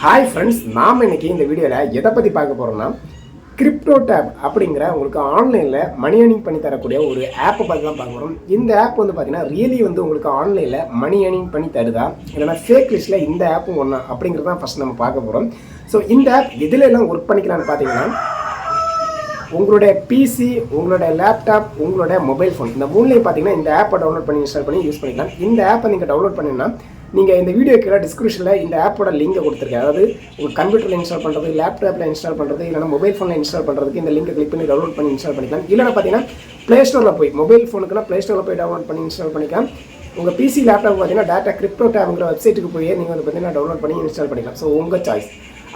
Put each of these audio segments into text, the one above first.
Hi friends, நாம் இன்னைக்கு இந்த வீடியோவில் எதை பற்றி பார்க்க போகிறோம்னா Cryptotab அப்படிங்கிற உங்களுக்கு ஆன்லைனில் மணி ஏர்னிங் பண்ணி தரக்கூடிய ஒரு ஆப்பை பற்றி தான் பார்க்க போகிறோம். இந்த ஆப் வந்து பார்த்தீங்கன்னா ரியலி வந்து உங்களுக்கு ஆன்லைனில் மணி ஏர்னிங் பண்ணி தருதா, இல்லைனா ஃபேக் லிஸ்ட்டில் இந்த ஆப்பும் ஒன்றா அப்படிங்கிறது தான் ஃபஸ்ட் நம்ம பார்க்க போகிறோம். ஸோ இந்த ஆப் எதில் எல்லாம் ஒர்க் பண்ணிக்கலாம்னு பார்த்தீங்கன்னா உங்களுடைய பிசி, உங்களுடைய லேப்டாப், உங்களுடைய மொபைல் ஃபோன், இந்த மூணுலேயும் பார்த்தீங்கன்னா இந்த ஆப்பை டவுன்லோட் பண்ணி இன்ஸ்டால் பண்ணி யூஸ் பண்ணிக்கலாம். இந்த ஆப்பை நீங்கள் டவுன்லோட் பண்ணிங்கன்னா நீங்கள் இந்த வீடியோ கீழே டிஸ்கிரிப்ஷனில் இந்த ஆப்போட லிங்கை கொடுத்துருக்கேன். அதாவது உங்கள் கம்ப்யூட்டரில் இன்ஸ்டால் பண்ணுறது, லேப்டாப்பில் இன்ஸ்டால் பண்ணுறது, இல்லைனா மொபைல் ஃபோனில் இன்ஸ்டால் பண்ணுறதுக்கு இந்த லிங்கை கிளிக் பண்ணி டவுன்லோட் பண்ணி இன்ஸ்டால் பண்ணிக்கலாம். இல்லைனா பார்த்தீங்கன்னா ப்ளே ஸ்டோரில் போய் மொபைல் ஃபோனுக்குனா ப்ளே ஸ்டோரில் போய் டவுன்லோட் பண்ணி இன்ஸ்டால் பண்ணிக்கலாம். உங்கள் பிசி லேப்டாப் பார்த்தீங்கன்னா டேட்டா Cryptotabங்கிற வெப்சைட்டுக்கு போய் நீங்கள் வந்து பார்த்தீங்கன்னா டவுன்லோட் பண்ணி இன்ஸ்டால் பண்ணிக்கலாம். ஸோ உங்கள் சாய்ஸ்.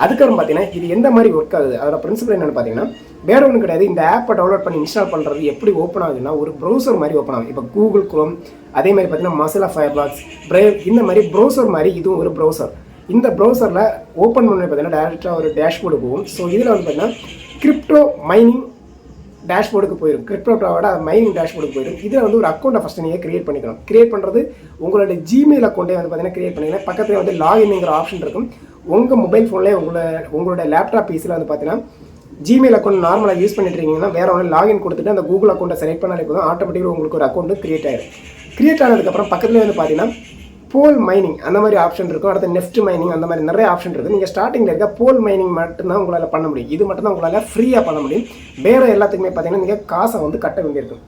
அதுக்கப்புறம் பார்த்தீங்கன்னா இது எந்த மாதிரி ஒர்க் ஆகுது, அதோட பிரின்சிபல் என்னென்னு பார்த்தீங்கன்னா வேற ஒன்றும் கிடையாது. இந்த ஆப்பை டவுன்லோட் பண்ணி இன்ஸ்டால் பண்ணுறது எப்படி ஓப்பன் ஆகுதுன்னா ஒரு ப்ரௌசர் மாதிரி ஓப்பன் ஆகும். இப்போ கூகுள் குரோம், அதே மாதிரி பார்த்தீங்கன்னா மொசில்லா ஃபயர்பாக்ஸ், பிரேவ், இந்த மாதிரி ப்ரௌசர் மாதிரி இதுவும் ஒரு ப்ரௌசர். இந்த ப்ரௌசரில் ஓப்பன் பண்ணி பார்த்தீங்கன்னா டேரெக்டாக ஒரு டேஷ்போர்டு போகும். ஸோ இதில் வந்து பார்த்தீங்கன்னா கிரிப்டோ மைனிங் டேஷ்போர்டுக்கு போயிடும். கிரிப்டோவோட மைனிங் டேஷ்போர்டுக்கு போயிடும். இதில் வந்து ஒரு அக்கௌண்ட்டை ஃபஸ்ட்டு நீங்கள் கிரியேட் பண்ணிக்கணும். கிரியேட் பண்ணுறது உங்களோட ஜிமெயில் அக்கௌண்ட்டே வந்து பார்த்தீங்கன்னா கிரியேட் பண்ணிக்கலாம். பக்கத்தில் வந்து லாகின்ங்கிற ஆப்ஷன் இருக்கும். உங்கள் மொபைல் ஃபோன்லேயே உங்களோட லேப்டாப் பிசியில் வந்து பார்த்தீங்கன்னா ஜிமெயில் அக்கௌண்ட் நார்மலாக யூஸ் பண்ணிட்டு இருக்கீங்கன்னா வேறு ஒன்று லாகின் கொடுத்துட்டு அந்த கூகுள் அக்கௌண்ட்டை செலக்ட் பண்ணாலே போதும், ஆட்டோமேட்டிக்காக உங்களுக்கு ஒரு அக்கௌண்ட் கிரியேட் ஆகிடும். கிரியேட் ஆனதுக்கப்புறம் பக்கத்தில் வந்து பார்த்தீங்கன்னா போல் மைனிங் அந்த மாதிரி ஆப்ஷன் இருக்கும். அடுத்து நெஃப்ட் மைனிங் அந்த மாதிரி நிறைய ஆப்ஷன் இருக்குது. நீங்கள் ஸ்டார்டிங்கில் இருக்க போல் மைனிங் மட்டும்தான் உங்களால் பண்ண முடியும். இது மட்டும் தான் உங்களால் ஃப்ரீயாக பண்ண முடியும். வேறு எல்லாத்துக்குமே பார்த்தீங்கன்னா நீங்கள் காசை வந்து கட்ட வேண்டியிருக்கும்.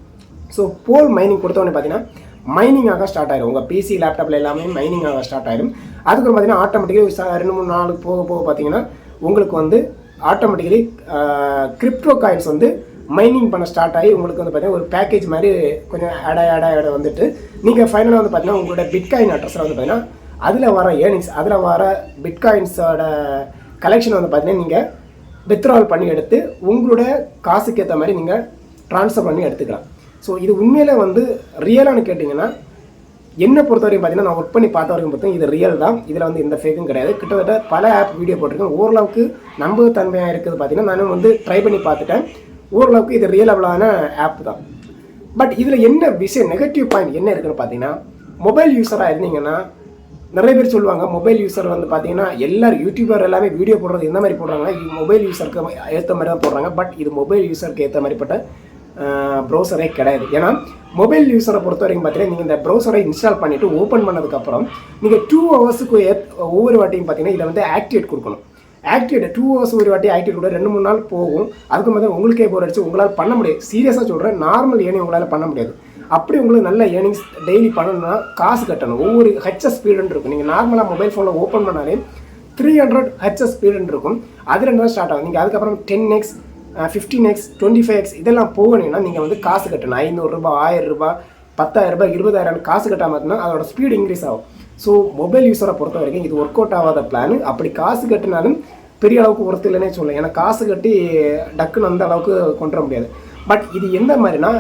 ஸோ போல் மைனிங் கொடுத்தோடனே பார்த்தீங்கன்னா மைனிங்காக ஸ்டார்ட் ஆகிடும். உங்கள் பிசி லேப்டாப்பில் எல்லாமே மைனிங்காக ஸ்டார்ட் ஆகிடும். அதுக்கப்புறம் பார்த்தீங்கன்னா ஆட்டோமேட்டிக்காக 2-3 நாள் போக போக பார்த்தீங்கன்னா உங்களுக்கு வந்து ஆட்டோமேட்டிக்கலி கிரிப்டோ காயின்ஸ் வந்து மைனிங் பண்ண ஸ்டார்ட் ஆகி உங்களுக்கு வந்து பார்த்தீங்கன்னா ஒரு பேக்கேஜ் மாதிரி கொஞ்சம் ஆட வந்துட்டு நீங்கள் ஃபைனலாக வந்து பார்த்தீங்கன்னா உங்களோட பிட்காயின் அட்ரஸில் வந்து பார்த்தீங்கன்னா அதில் வர ஏர்னிங்ஸ், அதில் வர பிட்காயின்ஸோட கலெக்ஷன் வந்து பார்த்தீங்கன்னா நீங்கள் வித்ட்ராவல் பண்ணி எடுத்து உங்களோட காசுக்கு ஏற்ற மாதிரி நீங்கள் ட்ரான்ஸ்ஃபர் பண்ணி எடுத்துக்கலாம். ஸோ இது உண்மையிலே வந்து ரியலானு கேட்டிங்கன்னா என்னை பொறுத்த வரைக்கும் பார்த்தீங்கன்னா நான் ஒர்க் பண்ணி பார்த்த வரைக்கும் பார்த்தீங்கன்னா இது ரியல் தான். இதில் வந்து எந்த ஃபேக்கும் கிடையாது. கிட்டத்தட்ட பல ஆப் வீடியோ போட்டிருக்கேன். ஓரளவுக்கு நம்பகத்தன்மையாக இருக்குது பார்த்தீங்கன்னா நானும் வந்து ட்ரை பண்ணி பார்த்துட்டேன். ஓரளவுக்கு இது ரியலபிளான ஆப் தான். பட் இதில் என்ன விஷயம், நெகட்டிவ் பாயிண்ட் என்ன இருக்குன்னு பார்த்தீங்கன்னா மொபைல் யூஸராக இருந்தீங்கன்னா நிறைய பேர் சொல்லுவாங்க மொபைல் யூஸர் வந்து பார்த்தீங்கன்னா எல்லாரும் யூடியூபர் எல்லாமே வீடியோ போடுறது எந்த மாதிரி போடுறாங்கன்னா இது மொபைல் யூஸருக்கு ஏற்ற மாதிரி தான் போடுறாங்க. பட் இது மொபைல் யூஸருக்கு ஏற்ற மாதிரிப்பட்ட ப்ரௌசரே கிடையாது. ஏன்னா மொபைல் யூஸரை பொறுத்த வரைக்கும் பார்த்தீங்கன்னா நீங்கள் இந்த ப்ரௌசரை இன்ஸ்டால் பண்ணிவிட்டு ஓப்பன் பண்ணதுக்கப்புறம் நீங்கள் 2 ஹவர்ஸுக்கு ஒவ்வொரு வாட்டியும் பார்த்தீங்கன்னா இதை வந்து ஆக்டிவேட் கொடுக்கணும். ஆக்டிவேட் 2 ஹவர்ஸ் ஒரு வாட்டி ஆக்டிவேட் கூட 2-3 நாள் போகும். அதுக்கு மாதிரி உங்களுக்கே போர் அடிச்சு உங்களால் பண்ண முடியாது. சீரியஸாக சொல்கிறேன், நார்மல் ஏர்னிங் உங்களால் பண்ண முடியாது. அப்படி உங்களுக்கு நல்ல ஏர்னிங்ஸ் டெய்லி பண்ணணும்னா காசு கட்டணும். ஒவ்வொரு ஹெச்எஸ் ஸ்பீடுன்னு இருக்கும். நீங்கள் நார்மலாக மொபைல் ஃபோனில் ஓப்பன் பண்ணாலே 300 ஹெச்எஸ் ஸ்பீடுன்னு இருக்கும். அது 2 தான் ஸ்டார்ட் ஆகும். நீங்கள் அதுக்கப்புறம் 10x 15x 25x இதெல்லாம் போகணுன்னா நீங்கள் வந்து காசு கட்டணும். 500 ரூபாய், 1000 ரூபாய், 10,000 ரூபாய், 20,000 காசு கட்டாமல் இருந்தால் அதோட ஸ்பீடு இன்க்ரீஸ் ஆகும். ஸோ மொபைல் யூஸரை பொறுத்த வரைக்கும் இது ஒர்க் அவுட் ஆகாத பிளான். அப்படி காசு கட்டினாலும் பெரிய அளவுக்கு ஒர்த்து இல்லைன்னே சொல்லலாம். ஏன்னா காசு கட்டி டக்குன்னு அந்த அளவுக்கு கொண்டு வர முடியாது. பட் இது எந்த மாதிரினா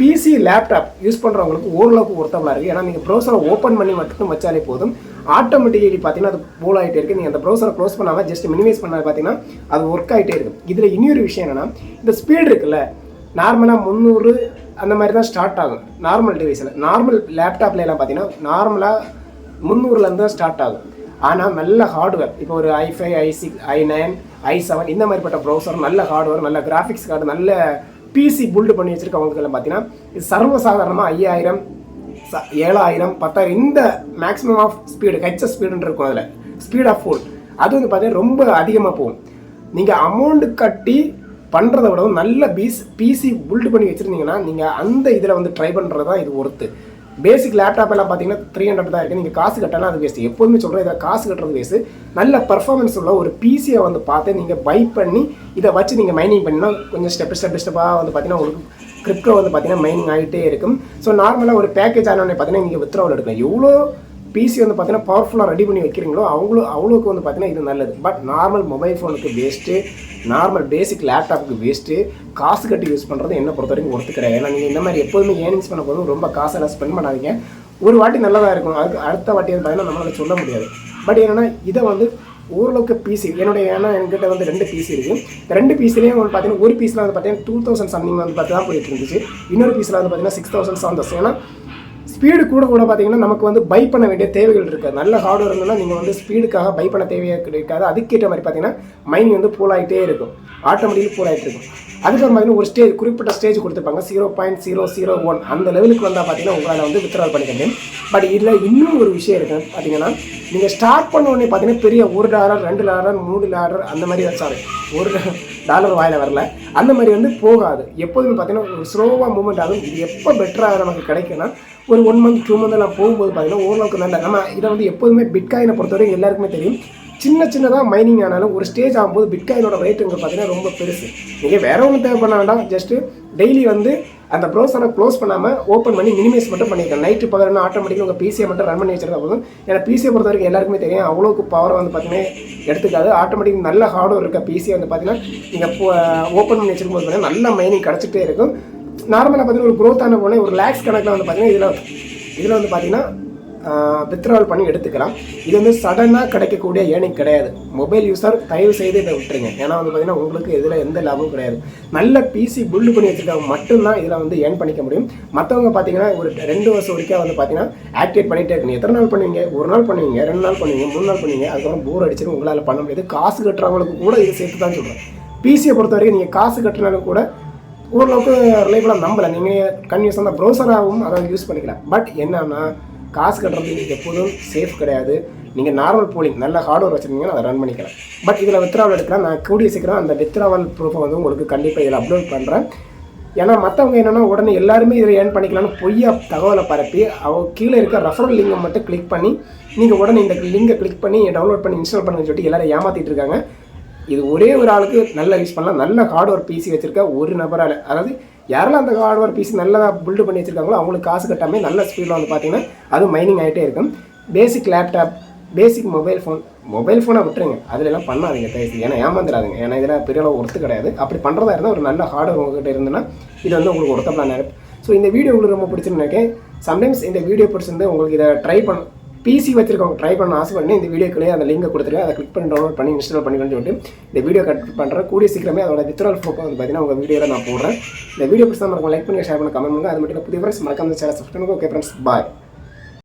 பிசி லேப்டாப் யூஸ் பண்ணுறவங்களுக்கு ஓரளவுக்கு ஒர்த்தபுளாக இருக்குது. ஏன்னா நீங்கள் ப்ரௌசரை ஓப்பன் பண்ணி மட்டும் வச்சாலே போதும், ஆட்டோமேட்டிக்கலி பார்த்தீங்கன்னா அது போல் ஆகிட்டே இருக்குது. நீங்கள் அந்த ப்ரௌசரை க்ளோஸ் பண்ணாமல் ஜஸ்ட் மினிமைஸ் பண்ணால் பார்த்தீங்கன்னா அது ஒர்க் ஆகிட்டே இருக்கும். இதில் இன்னொரு விஷயம் என்னென்னா இந்த ஸ்பீடு இருக்குல்ல, நார்மலாக 300 அந்த மாதிரி தான் ஸ்டார்ட் ஆகும் நார்மல் டிவைஸில். நார்மல் லேப்டாப்ல எல்லாம் பார்த்தீங்கன்னா நார்மலாக 300லேருந்து தான் ஸ்டார்ட் ஆகும். ஆனால் நல்ல ஹார்ட்வேர், இப்போ ஒரு i5, i6, i9, i7 இந்த மாதிரிப்பட்ட ப்ரௌசர், நல்ல ஹார்ட்வேர், நல்ல கிராஃபிக்ஸ் கார்டு, நல்ல பிசி பில்டு பண்ணி வச்சுருக்கவங்களுக்கெல்லாம் பார்த்தீங்கன்னா இது சர்வசாதாரணமாக 5000, 7000, 10,000 இந்த மேக்ஸிமம் ஆஃப் ஸ்பீடு ஹெச்எஸ் ஸ்பீடுன்னு இருக்கும். அதில் ஸ்பீட் ஆஃப் ஃபோன் அது வந்து பார்த்தீங்கன்னா ரொம்ப அதிகமாக போகும். நீங்கள் அமௌண்ட் கட்டி பண்ணுறத விடவும் நல்ல பிசி பில்டு பண்ணி வச்சுருந்தீங்கன்னா நீங்கள் அந்த இதில் வந்து ட்ரை பண்ணுறது தான் இது ஒர்த்து. பேசிக் லேப்டாப் எல்லாம் பார்த்தீங்கன்னா 300 தான் இருக்குது. நீங்கள் காசு கட்டலாம் அது வேஸ்ட்டு. எப்போதுமே சொல்கிறேன், இதை காசு கட்டுறது வேஸ்ட்டு. நல்ல பர்ஃபார்மன்ஸ் உள்ள ஒரு பிசியை வந்து பார்த்து நீங்கள் பை பண்ணி இதை வச்சு நீங்கள் மைனிங் பண்ணினா கொஞ்சம் ஸ்டெப்பாக வந்து பார்த்தீங்கன்னா உங்களுக்கு கிரிப்டோ வந்து பார்த்தீங்கன்னா மைனிங் ஆகிட்டே இருக்கும். ஸோ நார்மலாக ஒரு பேக்கேஜ் ஆனோடனே பார்த்தீங்கன்னா நீங்கள் வித்ட்ராவல் எடுக்கலாம். எவ்வளோ பிசி வந்து பார்த்தீங்கன்னா பவர்ஃபுல்லாக ரெடி பண்ணி வைக்கிறீங்களோ அவ்வளோக்கு வந்து பார்த்தீங்கன்னா இது நல்லது. பட் நார்மல் மொபைல் ஃபோனுக்கு வேஸ்ட்டு, நார்மல் பேசிக் லேப்டாப்புக்கு வேஸ்ட்டு, காசு கட்டி யூஸ் பண்ணுறது என்ன பொறுத்த வரைக்கும் ஒர்த்து கிடையாது. ஏன்னா நீங்கள் இந்த மாதிரி எப்போதுமே ஏர்னிங்ஸ் பண்ண போதும் ரொம்ப காசெல்லாம் ஸ்பெண்ட் பண்ணாதீங்க. ஒரு வாட்டி நல்லதாக இருக்கும், அதுக்கு அடுத்த வாட்டி வந்து பார்த்தீங்கன்னா நம்மளால் சொல்ல முடியாது. பட் என்னென்னா இதை வந்து ஓரளவுக்கு பிசி ஏன்னா என்கிட்ட வந்து 2 பிசி இருக்குது. 2 பிசிலையும் வந்து பார்த்தீங்கன்னா ஒரு பீஸில் வந்து பார்த்தீங்கன்னா 2000 சம்திங் வந்து பார்த்து தான் போயிட்டு இருந்துச்சு. இன்னொரு பீஸில் வந்து பார்த்தீங்கன்னா 6000 7,000. ஏன்னா ஸ்பீடு கூட பார்த்தீங்கன்னா நமக்கு வந்து பை பண்ண வேண்டிய தேவைகள் இருக்குது. நல்ல ஹார்ட்வேர் இருந்ததுன்னா நீங்கள் வந்து ஸ்பீடுக்காக பை பண்ண தேவையாக கிடைக்காது. அதுக்கேற்ற மாதிரி பார்த்தீங்கன்னா மைனிங் வந்து பூல் ஆகிட்டே இருக்கும், ஆட்டோமேட்டிக்கலி பூல் ஆகிட்டு இருக்கும். அதுக்கப்புறம் பார்த்தீங்கன்னா ஒரு ஸ்டேஜ் குறிப்பிட்ட ஸ்டேஜ் கொடுத்துருப்பாங்க 0.001 அந்த லெவலுக்கு வந்தால் பார்த்தீங்கன்னா உங்களால் வந்து வித்ட்ரால் பண்ணிக்க முடியும். பட் இதில் இன்னும் ஒரு விஷயம் இருக்குது பார்த்தீங்கன்னா, நீங்கள் ஸ்டார்ட் பண்ண உடனே பார்த்தீங்கன்னா பெரிய $1 $2 $3 அந்த மாதிரி சாரி $1 வாயில் வரல, அந்த மாதிரி வந்து போகாது. எப்போதுமே பார்த்தீங்கன்னா ஒரு ஸ்லோவாக மூவ்மெண்ட் ஆகும். இது எப்போ பெட்டராக நமக்கு கிடைக்குன்னா ஒரு 1 மந்த் 2 மந்த் எல்லாம் போகும்போது பார்த்தீங்கன்னா ஓரளவுக்கு நல்ல நம்ம இதை வந்து எப்போதுமே பிட்காயினை பொறுத்தவரைக்கும் எல்லாருக்குமே தெரியும். சின்னதாக மைனிங் ஆனாலும் ஒரு ஸ்டேஜ் ஆகும்போது பிட்காயினோட ரேட்டுங்க பார்த்தீங்கன்னா ரொம்ப பெருசு. நீங்கள் வேற ஒன்றும் தேவை பண்ண வேண்டாம், ஜஸ்ட்டு டெய்லி வந்து அந்த ப்ரௌசரை க்ளோஸ் பண்ணாமல் ஓப்பன் பண்ணி மினிமைஸ் மட்டும் பண்ணிக்கலாம். நைட்டு பகல்னா ஆட்டோமேட்டிக்காக உங்கள் பிசியை மட்டும் ரன் பண்ணி வச்சிருக்கா போதும். ஏன்னா பிசியை பொறுத்த வரைக்கும் எல்லாருக்குமே தெரியும் அவ்வளோக்கு பவர் வந்து பார்த்தீங்கன்னா எடுத்துக்காது. ஆட்டோமேட்டிக் நல்ல ஹார்ட்வேர் இருக்க பிசியை வந்து பார்த்தீங்கன்னா நீங்கள் ஓப்பன் பண்ணி வச்சிருக்கும் போது பார்த்தீங்கன்னா நல்ல மைனிங் கிடச்சிட்டே இருக்கும். நார்மலாக பார்த்தீங்கன்னா ஒரு க்ரோத் ஆன போனே ஒரு லேக்ஸ் கணக்கில் வந்து பார்த்தீங்கன்னா இதில் வந்து பார்த்தீங்கன்னா வித்ட்ராவல் பண்ணி எடுத்துக்கலாம். இது வந்து சடனாக கிடைக்கக்கூடிய ஏர்னிங் கிடையாது. மொபைல் யூஸர் தயவு செய்து இதை விட்டுருங்க. ஏன்னா வந்து பார்த்தீங்கன்னா உங்களுக்கு இதில் எந்த லாபமும் கிடையாது. நல்ல பிசி பில்டு பண்ணி வச்சுருக்கவங்க மட்டும்தான் இதில் வந்து ஏர்ன் பண்ணிக்க முடியும். மற்றவங்க பார்த்தீங்கன்னா ஒரு 2 வருஷம் வரைக்கும் வந்து பார்த்தீங்கன்னா ஆக்டிவேட் பண்ணிகிட்டே இருக்கணும். எத்தனை நாள் பண்ணுவீங்க? 1 நாள் பண்ணுவீங்க, 2 நாள் பண்ணுவீங்க, 3 நாள் பண்ணுவீங்க, அதுக்கப்புறம் போர் அடிச்சிடும், உங்களால் பண்ண முடியாது. காசு கட்டுறவங்களுக்கு கூட இது சேர்த்து தான் சொல்கிறேன். பிசியை பொறுத்த வரைக்கும் நீங்கள் காசு கட்டுறனாலும் கூட ஓரளவுக்கு ரிலேபிளாக நம்பலை. நீங்கள் கன்வியூஸ் அந்த ப்ரௌசராகவும் அதை யூஸ் பண்ணிக்கலாம். பட் என்னன்னா காசு கட்டுறது எப்போதும் சேஃப் கிடையாது. நீங்கள் நார்மல் போலிங் நல்ல ஹார்ட்வேர் வச்சுருந்தீங்கன்னா அதை ரன் பண்ணிக்கலாம். பட் இதில் வித்ட்ராவல் எடுக்கலாம். நான் கூடிய சீக்கிரம் அந்த வித்ட்ராவல் ப்ரூஃபை வந்து உங்களுக்கு கண்டிப்பாக இதில் அப்லோட் பண்ணுறேன். ஏன்னா மற்றவங்க என்னென்னா உடனே எல்லாருமே இதில் ஏர்ன் பண்ணிக்கலாம்னு பொய்யா தகவலை பரப்பி கீழே இருக்க ரெஃபரல் லிங்கை மட்டும் கிளிக் பண்ணி நீங்கள் உடனே இந்த லிங்கை கிளிக் பண்ணி டவுன்லோட் பண்ணி இன்ஸ்டால் பண்ணுன்னு சொல்லிட்டு எல்லாரும் ஏமாற்றிட்டு இருக்காங்க. இது ஒரே ஒரு ஆளுக்கு நல்லா யூஸ் பண்ணலாம். நல்ல ஹார்ட்வேர் பிசி வச்சுருக்க ஒரு நபரால், அதாவது யாரெல்லாம் அந்த ஹார்ட்வேர் பிசி நல்லா பில்டு பண்ணி வச்சுருக்காங்களோ அவங்களுக்கு காசு கட்டாமல் நல்ல ஸ்பீடில் வந்து பார்த்தீங்கன்னா அது மைனிங் ஆகிட்டே இருக்கும். பேசிக் லேப்டாப், பேசிக் மொபைல் ஃபோனை விட்டுருங்க, அதிலெல்லாம் பண்ணாதீங்க தயவுசெய்து. ஏன்னா ஏமாந்துடாதீங்க. ஏன்னா இதில் பெரிய அளவு ஒர்த்து கிடையாது. அப்படி பண்ணுறதா இருந்தால் ஒரு நல்ல ஹார்ட்வேர் உங்கள்கிட்ட இருந்ததுன்னா இது வந்து உங்களுக்கு ஒர்த்தப்படான இருக்கும். ஸோ இந்த வீடியோ உங்களுக்கு ரொம்ப பிடிச்சிருன்னு நினைக்கிறேன். சம்டைம்ஸ் இந்த வீடியோ பிடிச்சிருந்து உங்களுக்கு இதை ட்ரை பிசி வச்சிருக்கவங்க ட்ரை பண்ண ஆசை பண்ணி இந்த வீடியோக்குள்ளே அந்த லிங்கை கொடுத்துருக்கேன். அதை கிளிக் பண்ணி டவுன்லோட் பண்ணி இன்ஸ்டால் பண்ணிக்கணும்னு சொல்லிட்டு இந்த வீடியோ கட் பண்ணுறேன். கூடிய சீக்கிரமே அதோட வித்ட்ராவல் ப்ரூஃப் வந்து பார்த்தீங்கன்னா உங்கள் வீடியோவில் நான் போடுறேன். இந்த வீடியோ பிடிச்சா மறக்காம லைக் பண்ணி ஷேர் பண்ணி கமெண்ட் பண்ணுங்க. அது மட்டும் இல்லை புதிய ஃப்ரெண்ட்ஸ் மறக்காம சேனல் சப்ஸ்கிரைப் பண்ணுங்க. ஓகே ஃப்ரெண்ட்ஸ், பாய்.